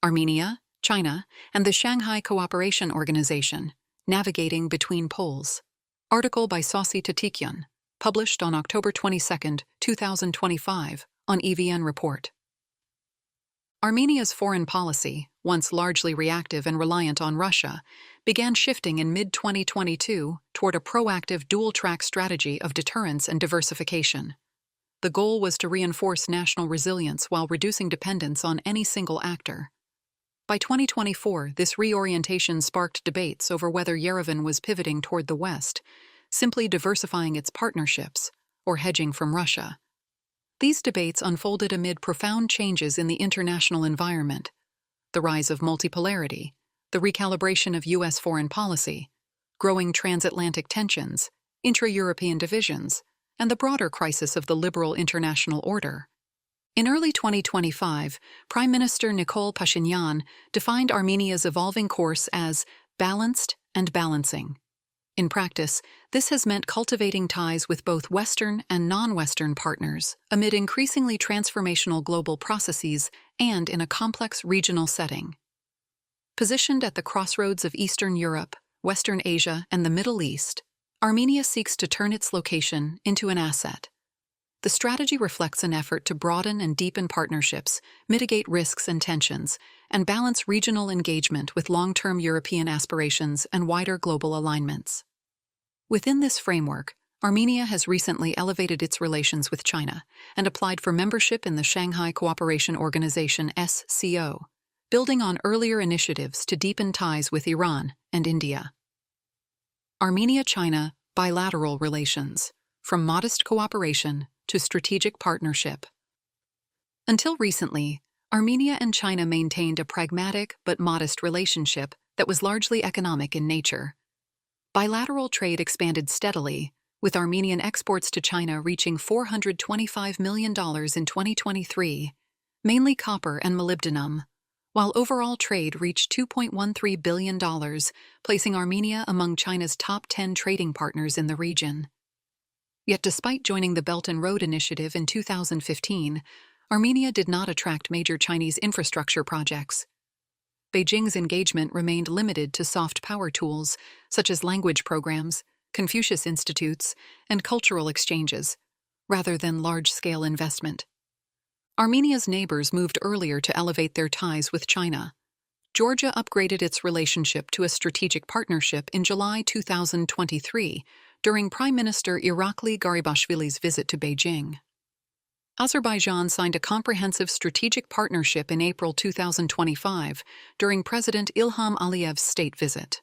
Armenia, China, and the Shanghai Cooperation Organization, Navigating Between Poles. Article by Sasi Tatikyan, published on October 22, 2025, on EVN Report. Armenia's foreign policy, once largely reactive and reliant on Russia, began shifting in mid-2022 toward a proactive dual-track strategy of deterrence and diversification. The goal was to reinforce national resilience while reducing dependence on any single actor. By 2024, this reorientation sparked debates over whether Yerevan was pivoting toward the West, simply diversifying its partnerships, or hedging from Russia. These debates unfolded amid profound changes in the international environment: the rise of multipolarity, the recalibration of U.S. foreign policy, growing transatlantic tensions, intra-European divisions, and the broader crisis of the liberal international order. In early 2025, Prime Minister Nikol Pashinyan defined Armenia's evolving course as balanced and balancing. In practice, this has meant cultivating ties with both Western and non-Western partners amid increasingly transformational global processes and in a complex regional setting. Positioned at the crossroads of Eastern Europe, Western Asia, and the Middle East, Armenia seeks to turn its location into an asset. The strategy reflects an effort to broaden and deepen partnerships, mitigate risks and tensions, and balance regional engagement with long-term European aspirations and wider global alignments. Within this framework, Armenia has recently elevated its relations with China and applied for membership in the Shanghai Cooperation Organization (SCO), building on earlier initiatives to deepen ties with Iran and India. Armenia-China bilateral relations, from modest cooperation to strategic partnership. Until recently, Armenia and China maintained a pragmatic but modest relationship that was largely economic in nature. Bilateral trade expanded steadily, with Armenian exports to China reaching $425 million in 2023, mainly copper and molybdenum, while overall trade reached $2.13 billion, placing Armenia among China's top 10 trading partners in the region. Yet despite joining the Belt and Road Initiative in 2015, Armenia did not attract major Chinese infrastructure projects. Beijing's engagement remained limited to soft power tools, such as language programs, Confucius institutes, and cultural exchanges, rather than large-scale investment. Armenia's neighbors moved earlier to elevate their ties with China. Georgia upgraded its relationship to a strategic partnership in July 2023, during Prime Minister Irakli Garibashvili's visit to Beijing. Azerbaijan signed a comprehensive strategic partnership in April 2025 during President Ilham Aliyev's state visit.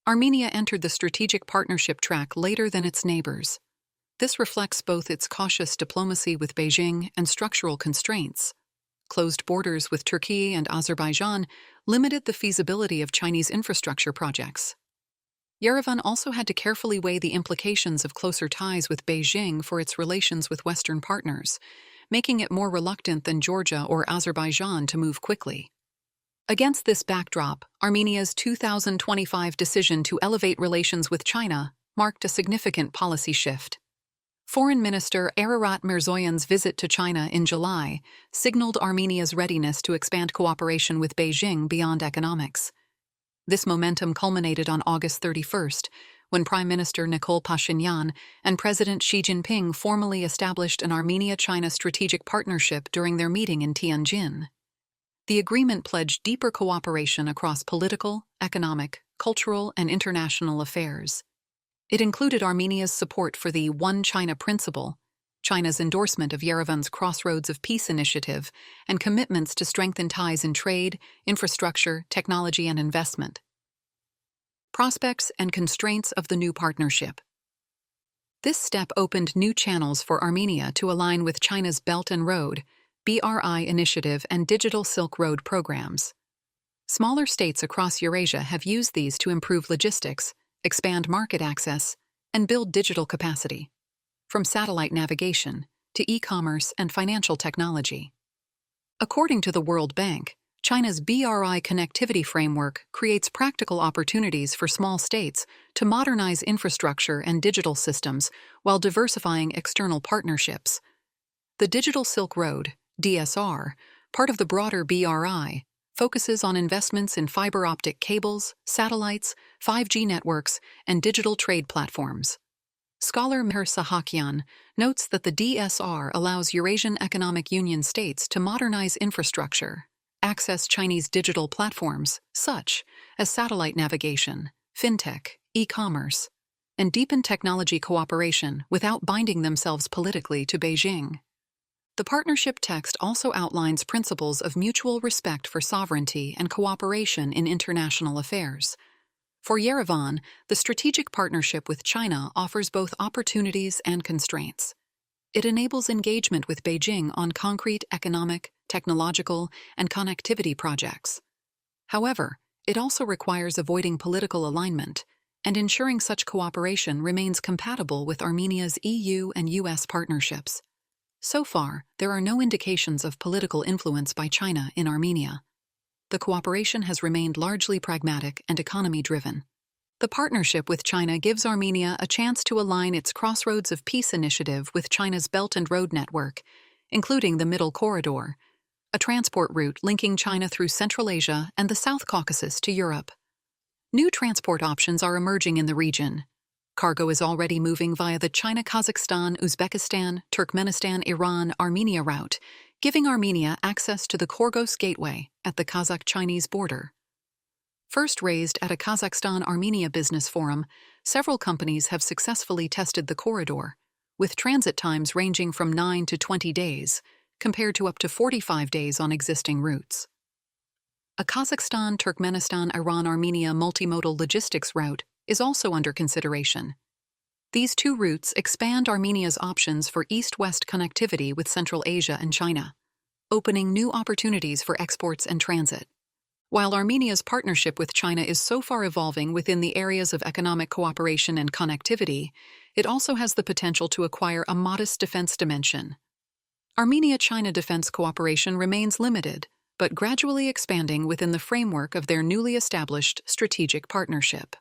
Armenia entered the strategic partnership track later than its neighbors. This reflects both its cautious diplomacy with Beijing and structural constraints. Closed borders with Turkey and Azerbaijan limited the feasibility of Chinese infrastructure projects. Yerevan also had to carefully weigh the implications of closer ties with Beijing for its relations with Western partners, making it more reluctant than Georgia or Azerbaijan to move quickly. Against this backdrop, Armenia's 2025 decision to elevate relations with China marked a significant policy shift. Foreign Minister Ararat Mirzoyan's visit to China in July signaled Armenia's readiness to expand cooperation with Beijing beyond economics. This momentum culminated on August 31st, when Prime Minister Nikol Pashinyan and President Xi Jinping formally established an Armenia-China strategic partnership during their meeting in Tianjin. The agreement pledged deeper cooperation across political, economic, cultural, and international affairs. It included Armenia's support for the One China principle, China's endorsement of Yerevan's Crossroads of Peace initiative, and commitments to strengthen ties in trade, infrastructure, technology, and investment. Prospects and constraints of the new partnership. This step opened new channels for Armenia to align with China's Belt and Road (BRI) initiative and Digital Silk Road programs. Smaller states across Eurasia have used these to improve logistics, expand market access, and build digital capacity, from satellite navigation to e-commerce and financial technology. According to the World Bank, China's BRI connectivity framework creates practical opportunities for small states to modernize infrastructure and digital systems while diversifying external partnerships. The Digital Silk Road, DSR, part of the broader BRI, focuses on investments in fiber optic cables, satellites, 5G networks, and digital trade platforms. Scholar Meher Sahakian notes that the DSR allows Eurasian Economic Union states to modernize infrastructure, access Chinese digital platforms, such as satellite navigation, fintech, e-commerce, and deepen technology cooperation without binding themselves politically to Beijing. The partnership text also outlines principles of mutual respect for sovereignty and cooperation in international affairs. For Yerevan, the strategic partnership with China offers both opportunities and constraints. It enables engagement with Beijing on concrete economic, technological, and connectivity projects. However, it also requires avoiding political alignment and ensuring such cooperation remains compatible with Armenia's EU and US partnerships. So far, there are no indications of political influence by China in Armenia. The cooperation has remained largely pragmatic and economy-driven. The partnership with China gives Armenia a chance to align its Crossroads of Peace initiative with China's Belt and Road Network, including the Middle Corridor, a transport route linking China through Central Asia and the South Caucasus to Europe. New transport options are emerging in the region. Cargo is already moving via the China-Kazakhstan, Uzbekistan, Turkmenistan, Iran, Armenia route, giving Armenia access to the Korgos Gateway at the Kazakh-Chinese border. First raised at a Kazakhstan-Armenia business forum, several companies have successfully tested the corridor, with transit times ranging from 9 to 20 days, compared to up to 45 days on existing routes. A Kazakhstan, Turkmenistan, Iran, Armenia multimodal logistics route is also under consideration. These two routes expand Armenia's options for east-west connectivity with Central Asia and China, opening new opportunities for exports and transit. While Armenia's partnership with China is so far evolving within the areas of economic cooperation and connectivity, it also has the potential to acquire a modest defense dimension. Armenia-China defense cooperation remains limited, but gradually expanding within the framework of their newly established strategic partnership.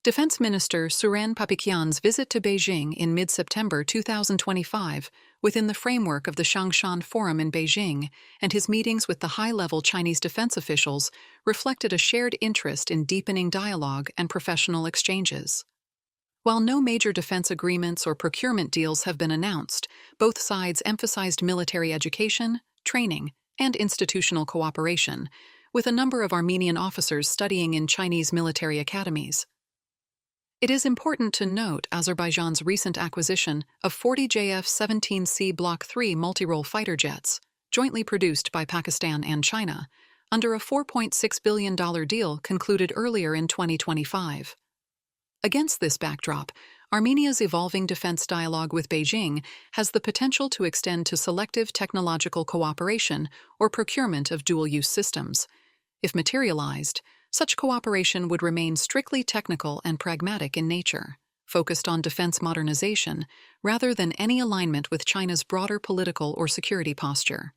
Defense Minister Suren Papikyan's visit to Beijing in mid-September 2025 within the framework of the Shangshan Forum in Beijing and his meetings with the high-level Chinese defense officials reflected a shared interest in deepening dialogue and professional exchanges. While no major defense agreements or procurement deals have been announced, both sides emphasized military education, training, and institutional cooperation, with a number of Armenian officers studying in Chinese military academies. It is important to note Azerbaijan's recent acquisition of 40 JF-17C Block 3 multi-role fighter jets, jointly produced by Pakistan and China, under a $4.6 billion deal concluded earlier in 2025. Against this backdrop, Armenia's evolving defense dialogue with Beijing has the potential to extend to selective technological cooperation or procurement of dual-use systems. If materialized, such cooperation would remain strictly technical and pragmatic in nature, focused on defense modernization rather than any alignment with China's broader political or security posture.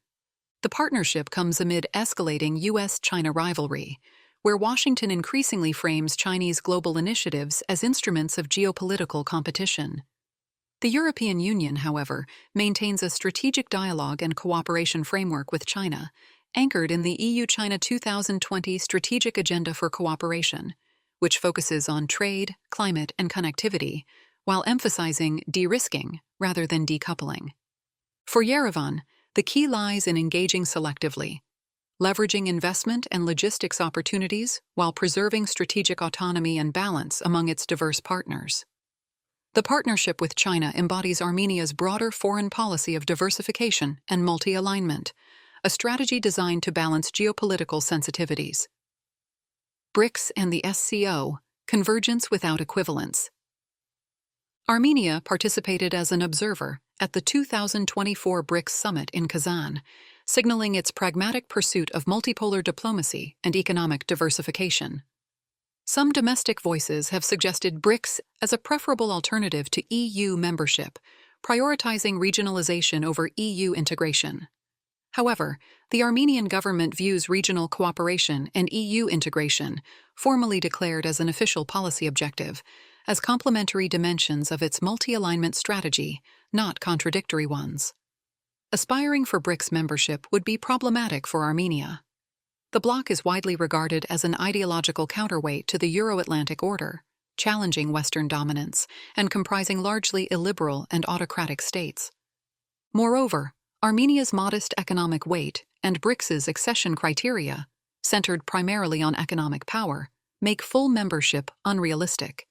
The partnership comes amid escalating U.S.-China rivalry, where Washington increasingly frames Chinese global initiatives as instruments of geopolitical competition. The European Union, however, maintains a strategic dialogue and cooperation framework with China, anchored in the EU-China 2020 Strategic Agenda for Cooperation, which focuses on trade, climate, and connectivity, while emphasizing de-risking rather than decoupling. For Yerevan, the key lies in engaging selectively, leveraging investment and logistics opportunities while preserving strategic autonomy and balance among its diverse partners. The partnership with China embodies Armenia's broader foreign policy of diversification and multi-alignment, a strategy designed to balance geopolitical sensitivities. BRICS and the SCO, convergence without equivalence. Armenia participated as an observer at the 2024 BRICS Summit in Kazan, signaling its pragmatic pursuit of multipolar diplomacy and economic diversification. Some domestic voices have suggested BRICS as a preferable alternative to EU membership, prioritizing regionalization over EU integration. However, the Armenian government views regional cooperation and EU integration, formally declared as an official policy objective, as complementary dimensions of its multi-alignment strategy, not contradictory ones. Aspiring for BRICS membership would be problematic for Armenia. The bloc is widely regarded as an ideological counterweight to the Euro-Atlantic order, challenging Western dominance and comprising largely illiberal and autocratic states. Moreover, Armenia's modest economic weight and BRICS's accession criteria, centered primarily on economic power, make full membership unrealistic.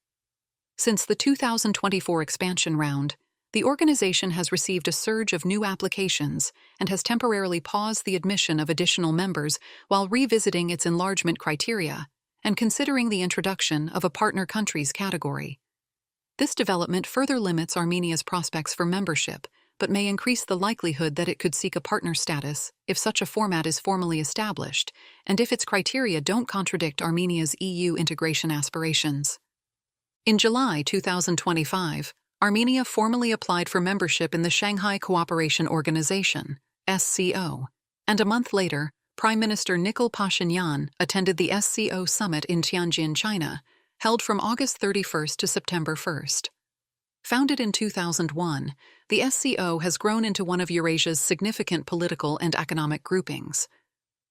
Since the 2024 expansion round, the organization has received a surge of new applications and has temporarily paused the admission of additional members while revisiting its enlargement criteria and considering the introduction of a partner countries category. This development further limits Armenia's prospects for membership, but may increase the likelihood that it could seek a partner status if such a format is formally established and if its criteria don't contradict Armenia's EU integration aspirations. In July 2025, Armenia formally applied for membership in the Shanghai Cooperation Organization, SCO, and a month later, Prime Minister Nikol Pashinyan attended the SCO summit in Tianjin, China, held from August 31st to September 1st. Founded in 2001, the SCO has grown into one of Eurasia's significant political and economic groupings.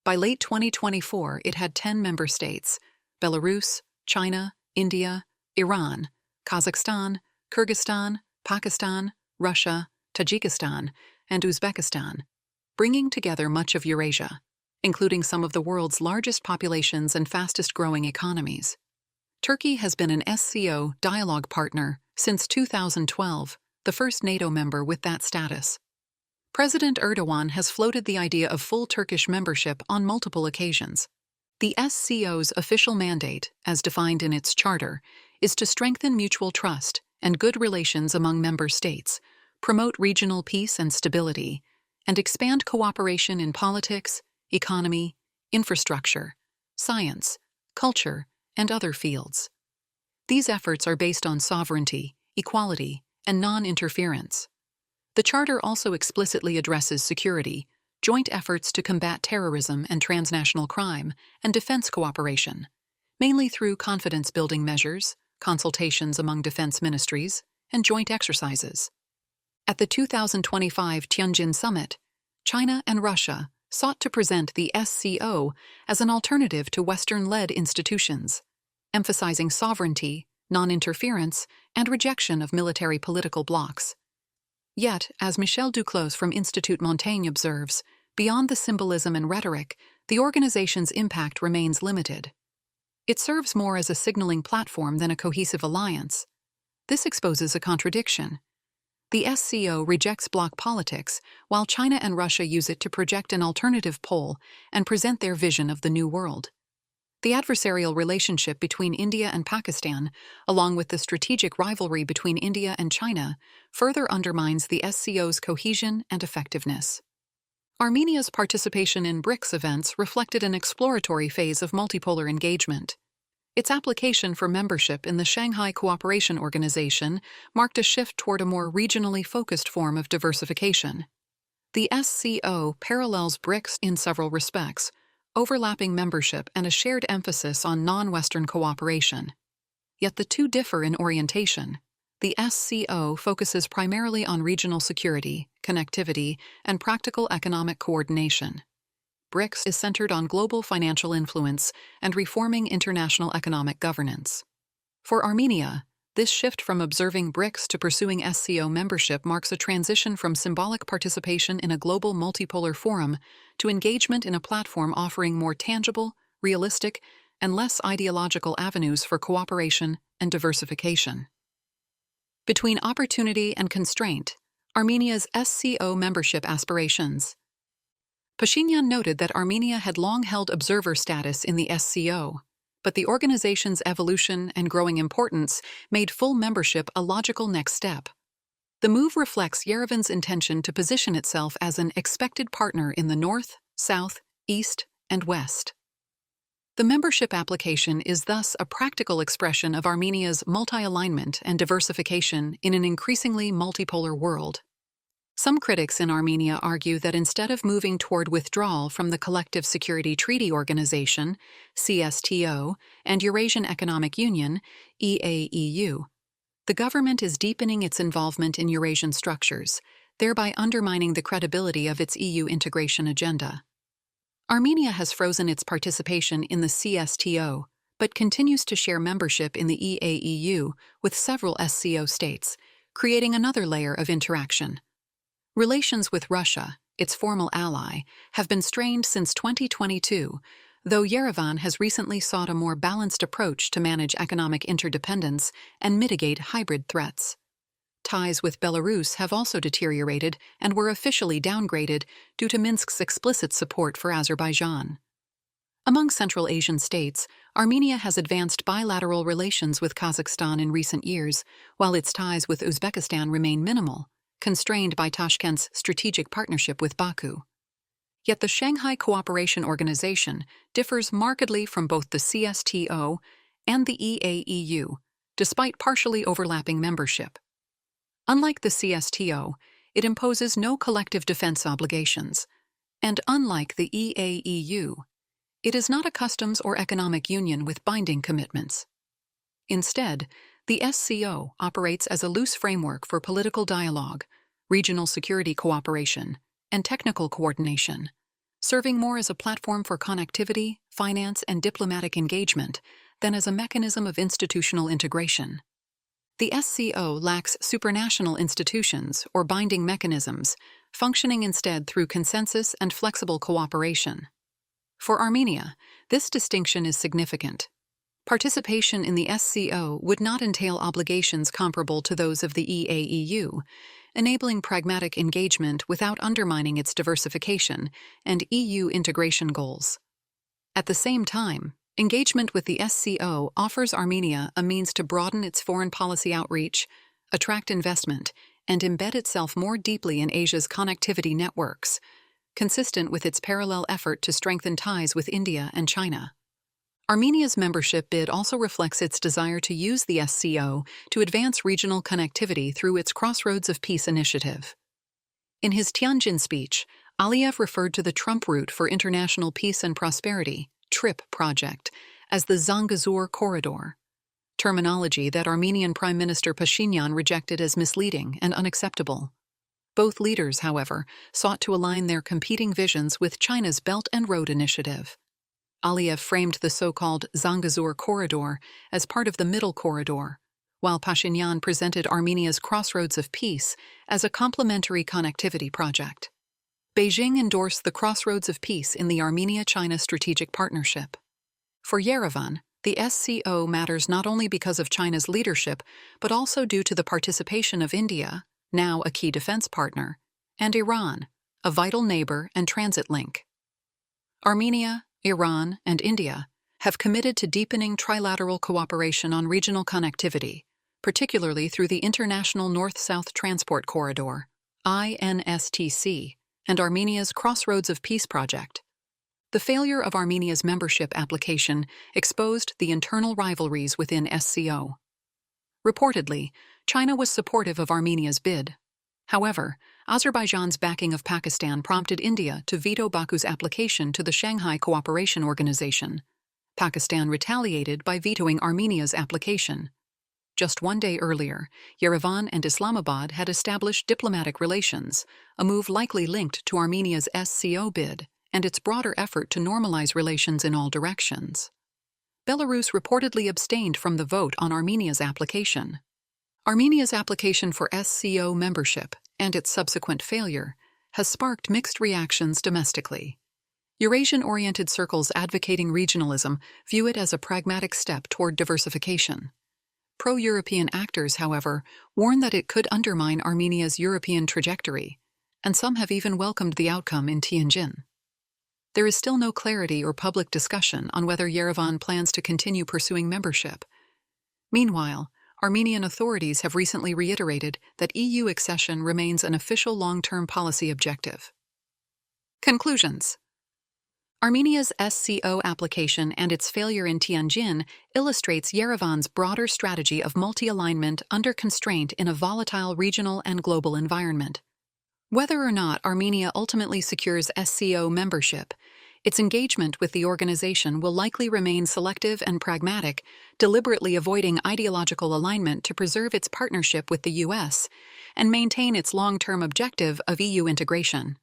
By late 2024, it had 10 member states: Belarus, China, India, Iran, Kazakhstan, Kyrgyzstan, Pakistan, Russia, Tajikistan, and Uzbekistan, bringing together much of Eurasia, including some of the world's largest populations and fastest-growing economies. Turkey has been an SCO dialogue partner since 2012, the first NATO member with that status. President Erdogan has floated the idea of full Turkish membership on multiple occasions. The SCO's official mandate, as defined in its charter, is to strengthen mutual trust and good relations among member states, promote regional peace and stability, and expand cooperation in politics, economy, infrastructure, science, culture, and other fields. These efforts are based on sovereignty, equality, and non-interference. The Charter also explicitly addresses security, joint efforts to combat terrorism and transnational crime, and defense cooperation, mainly through confidence-building measures, consultations among defense ministries, and joint exercises. At the 2025 Tianjin Summit, China and Russia sought to present the SCO as an alternative to Western-led institutions, emphasizing sovereignty, non-interference, and rejection of military political blocs. Yet, as Michel Duclos from Institut Montaigne observes, beyond the symbolism and rhetoric, the organization's impact remains limited. It serves more as a signaling platform than a cohesive alliance. This exposes a contradiction. The SCO rejects bloc politics, while China and Russia use it to project an alternative pole and present their vision of the New World. The adversarial relationship between India and Pakistan, along with the strategic rivalry between India and China, further undermines the SCO's cohesion and effectiveness. Armenia's participation in BRICS events reflected an exploratory phase of multipolar engagement. Its application for membership in the Shanghai Cooperation Organization marked a shift toward a more regionally focused form of diversification. The SCO parallels BRICS in several respects, overlapping membership and a shared emphasis on non-Western cooperation. Yet the two differ in orientation. The SCO focuses primarily on regional security, connectivity, and practical economic coordination. BRICS is centered on global financial influence and reforming international economic governance. For Armenia, this shift from observing BRICS to pursuing SCO membership marks a transition from symbolic participation in a global multipolar forum to engagement in a platform offering more tangible, realistic, and less ideological avenues for cooperation and diversification. Between opportunity and constraint, Armenia's SCO membership aspirations. Pashinyan noted that Armenia had long held observer status in the SCO, but the organization's evolution and growing importance made full membership a logical next step. The move reflects Yerevan's intention to position itself as an expected partner in the North, South, East, and West. The membership application is thus a practical expression of Armenia's multi-alignment and diversification in an increasingly multipolar world. Some critics in Armenia argue that instead of moving toward withdrawal from the Collective Security Treaty Organization, CSTO, and Eurasian Economic Union, EAEU, the government is deepening its involvement in Eurasian structures, thereby undermining the credibility of its EU integration agenda. Armenia has frozen its participation in the CSTO, but continues to share membership in the EAEU with several SCO states, creating another layer of interaction. Relations with Russia, its formal ally, have been strained since 2022, though Yerevan has recently sought a more balanced approach to manage economic interdependence and mitigate hybrid threats. Ties with Belarus have also deteriorated and were officially downgraded due to Minsk's explicit support for Azerbaijan. Among Central Asian states, Armenia has advanced bilateral relations with Kazakhstan in recent years, while its ties with Uzbekistan remain minimal, constrained by Tashkent's strategic partnership with Baku. Yet the Shanghai Cooperation Organization differs markedly from both the CSTO and the EAEU, despite partially overlapping membership. Unlike the CSTO, it imposes no collective defense obligations, and unlike the EAEU, it is not a customs or economic union with binding commitments. Instead, the SCO operates as a loose framework for political dialogue, regional security cooperation, and technical coordination, serving more as a platform for connectivity, finance, and diplomatic engagement than as a mechanism of institutional integration. The SCO lacks supranational institutions or binding mechanisms, functioning instead through consensus and flexible cooperation. For Armenia, this distinction is significant. Participation in the SCO would not entail obligations comparable to those of the EAEU, enabling pragmatic engagement without undermining its diversification and EU integration goals. At the same time, engagement with the SCO offers Armenia a means to broaden its foreign policy outreach, attract investment, and embed itself more deeply in Asia's connectivity networks, consistent with its parallel effort to strengthen ties with India and China. Armenia's membership bid also reflects its desire to use the SCO to advance regional connectivity through its Crossroads of Peace initiative. In his Tianjin speech, Aliyev referred to the Trump Route for International Peace and Prosperity, TRIP project, as the Zangezur Corridor, terminology that Armenian Prime Minister Pashinyan rejected as misleading and unacceptable. Both leaders, however, sought to align their competing visions with China's Belt and Road Initiative. Aliyev framed the so-called Zangezur Corridor as part of the Middle Corridor, while Pashinyan presented Armenia's Crossroads of Peace as a complementary connectivity project. Beijing endorsed the Crossroads of Peace in the Armenia-China Strategic Partnership. For Yerevan, the SCO matters not only because of China's leadership, but also due to the participation of India, now a key defense partner, and Iran, a vital neighbor and transit link. Armenia, Iran, and India have committed to deepening trilateral cooperation on regional connectivity, particularly through the International North-South Transport Corridor, INSTC, and Armenia's Crossroads of Peace project. The failure of Armenia's membership application exposed the internal rivalries within SCO. Reportedly, China was supportive of Armenia's bid. However, Azerbaijan's backing of Pakistan prompted India to veto Baku's application to the Shanghai Cooperation Organization. Pakistan retaliated by vetoing Armenia's application. Just one day earlier, Yerevan and Islamabad had established diplomatic relations, a move likely linked to Armenia's SCO bid and its broader effort to normalize relations in all directions. Belarus reportedly abstained from the vote on Armenia's application. Armenia's application for SCO membership and its subsequent failure has sparked mixed reactions domestically. Eurasian-oriented circles advocating regionalism view it as a pragmatic step toward diversification. Pro-European actors, however, warn that it could undermine Armenia's European trajectory, and some have even welcomed the outcome in Tianjin. There is still no clarity or public discussion on whether Yerevan plans to continue pursuing membership. Meanwhile, Armenian authorities have recently reiterated that EU accession remains an official long-term policy objective. Conclusions. Armenia's SCO application and its failure in Tianjin illustrates Yerevan's broader strategy of multi-alignment under constraint in a volatile regional and global environment. Whether or not Armenia ultimately secures SCO membership, its engagement with the organization will likely remain selective and pragmatic, deliberately avoiding ideological alignment to preserve its partnership with the U.S. and maintain its long-term objective of EU integration.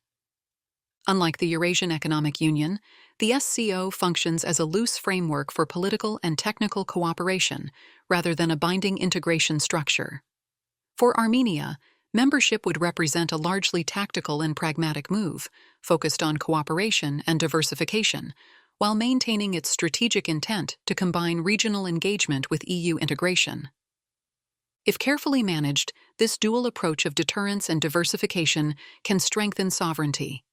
Unlike the Eurasian Economic Union, the SCO functions as a loose framework for political and technical cooperation rather than a binding integration structure. For Armenia, membership would represent a largely tactical and pragmatic move, focused on cooperation and diversification, while maintaining its strategic intent to combine regional engagement with EU integration. If carefully managed, this dual approach of deterrence and diversification can strengthen sovereignty.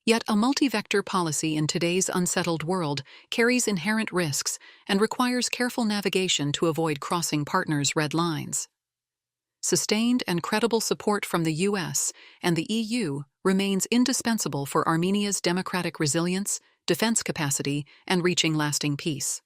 Yet a multi-vector policy in today's unsettled world carries inherent risks and requires careful navigation to avoid crossing partners' red lines. Sustained and credible support from the US and the EU remains indispensable for Armenia's democratic resilience, defense capacity, and reaching lasting peace.